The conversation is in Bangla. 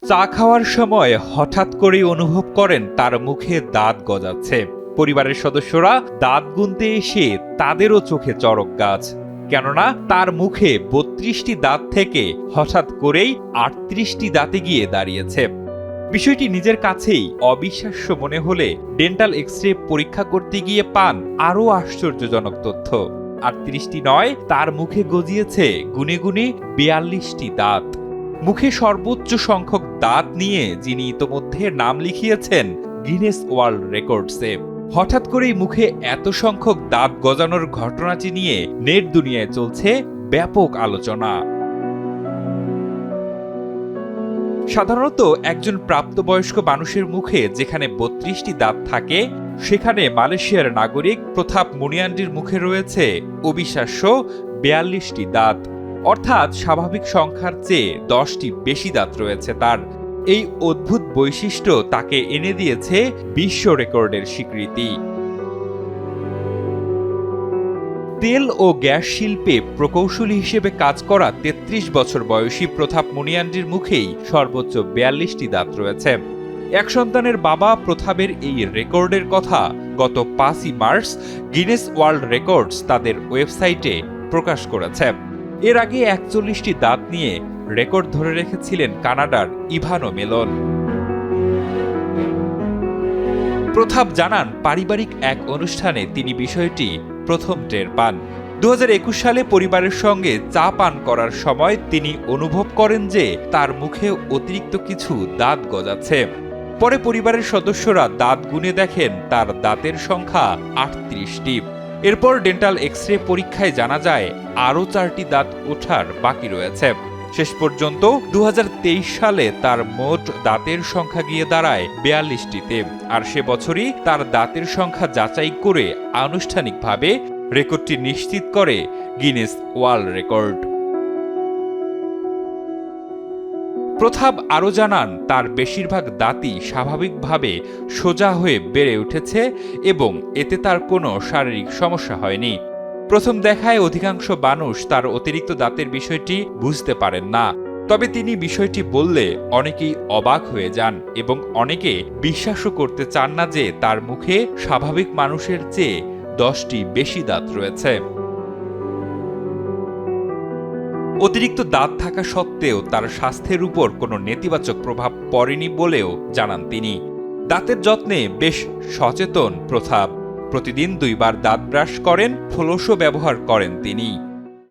চা খাওয়ার সময় হঠাৎ করেই অনুভব করেন তার মুখে দাঁত গজাচ্ছে। পরিবারের সদস্যরা দাঁত গুনতে এসে তাদেরও চোখে চড়ক গাছ, কেননা তার মুখে ৩২টি দাঁত থেকে হঠাৎ করেই ৩৮টি দাঁতে গিয়ে দাঁড়িয়েছে। বিষয়টি নিজের কাছেই অবিশ্বাস্য মনে হলে ডেন্টাল এক্স-রে পরীক্ষা করতে গিয়ে পান আরও আশ্চর্যজনক তথ্য। ৩৮টি নয়, তার মুখে গজিয়েছে গুনে গুনে ৪২টি দাঁত। মুখে সর্বোচ্চ সংখ্যক দাঁত নিয়ে যিনি ইতোমধ্যে নাম লিখিয়েছেন গিনেস ওয়ার্ল্ড রেকর্ডসে। হঠাৎ করেই মুখে এত সংখ্যক দাঁত গজানোর ঘটনাটি নিয়ে নেট দুনিয়ায় চলছে ব্যাপক আলোচনা। সাধারণত একজন প্রাপ্তবয়স্ক মানুষের মুখে যেখানে ৩২টি দাঁত থাকে, সেখানে মালয়েশিয়ার নাগরিক প্রতাপ মুনিয়ান্ডির মুখে রয়েছে অবিশ্বাস্য ৪২টি দাঁত, অর্থাৎ স্বাভাবিক সংখ্যার চেয়ে 10টি বেশি দাঁত রয়েছে তার। এই অদ্ভুত বৈশিষ্ট্য তাকে এনে দিয়েছে বিশ্ব রেকর্ডের স্বীকৃতি। তেল ও গ্যাস শিল্পে প্রকৌশলী হিসেবে কাজ করা ৩৩ বছর বয়সী প্রতাপ মুনিয়ান্ডির মুখেই সর্বোচ্চ ৪২টি দাঁত রয়েছে। এক সন্তানের বাবা প্রতাপের এই রেকর্ডের কথা গত ৫ই মার্চ গিনেস ওয়ার্ল্ড রেকর্ডস তাদের ওয়েবসাইটে প্রকাশ করেছে। এর আগে ৪১টি দাঁত নিয়ে রেকর্ড ধরে রেখেছিলেন কানাডার ইভানো মেলন। প্রতাপ জানান, পারিবারিক এক অনুষ্ঠানে তিনি বিষয়টি প্রথম টের পান। ২০২১ সালে পরিবারের সঙ্গে চা পান করার সময় তিনি অনুভব করেন যে তার মুখে অতিরিক্ত কিছু দাঁত গজাচ্ছে। পরে পরিবারের সদস্যরা দাঁত গুনে দেখেন তার দাঁতের সংখ্যা ৩৮টি। এরপর ডেন্টাল এক্স-রে পরীক্ষায় জানা যায় আরও 4টি দাঁত ওঠার বাকি রয়েছে। শেষ পর্যন্ত ২০২৩ সালে তার মোট দাঁতের সংখ্যা গিয়ে দাঁড়ায় ৪২টিতে। আর সে বছরই তার দাঁতের সংখ্যা যাচাই করে আনুষ্ঠানিকভাবে রেকর্ডটি নিশ্চিত করে গিনেস ওয়ার্ল্ড রেকর্ড। প্রতাপ আরও জানান, তার বেশিরভাগ দাঁতই স্বাভাবিকভাবে সোজা হয়ে বেড়ে উঠেছে এবং এতে তার কোনো শারীরিক সমস্যা হয়নি। প্রথম দেখায় অধিকাংশ মানুষ তার অতিরিক্ত দাঁতের বিষয়টি বুঝতে পারেন না, তবে তিনি বিষয়টি বললে অনেকেই অবাক হয়ে যান এবং অনেকে বিশ্বাসও করতে চান না যে তার মুখে স্বাভাবিক মানুষের চেয়ে 10টি বেশি দাঁত রয়েছে। অতিরিক্ত দাঁত থাকা সত্ত্বেও তার স্বাস্থ্যের উপর কোনো নেতিবাচক প্রভাব পড়েনি বলেও জানান তিনি। দাঁতের যত্নে বেশ সচেতন প্রতাপ। প্রতিদিন 2 বার দাঁত ব্রাশ করেন, ফ্লোসও ব্যবহার করেন তিনি।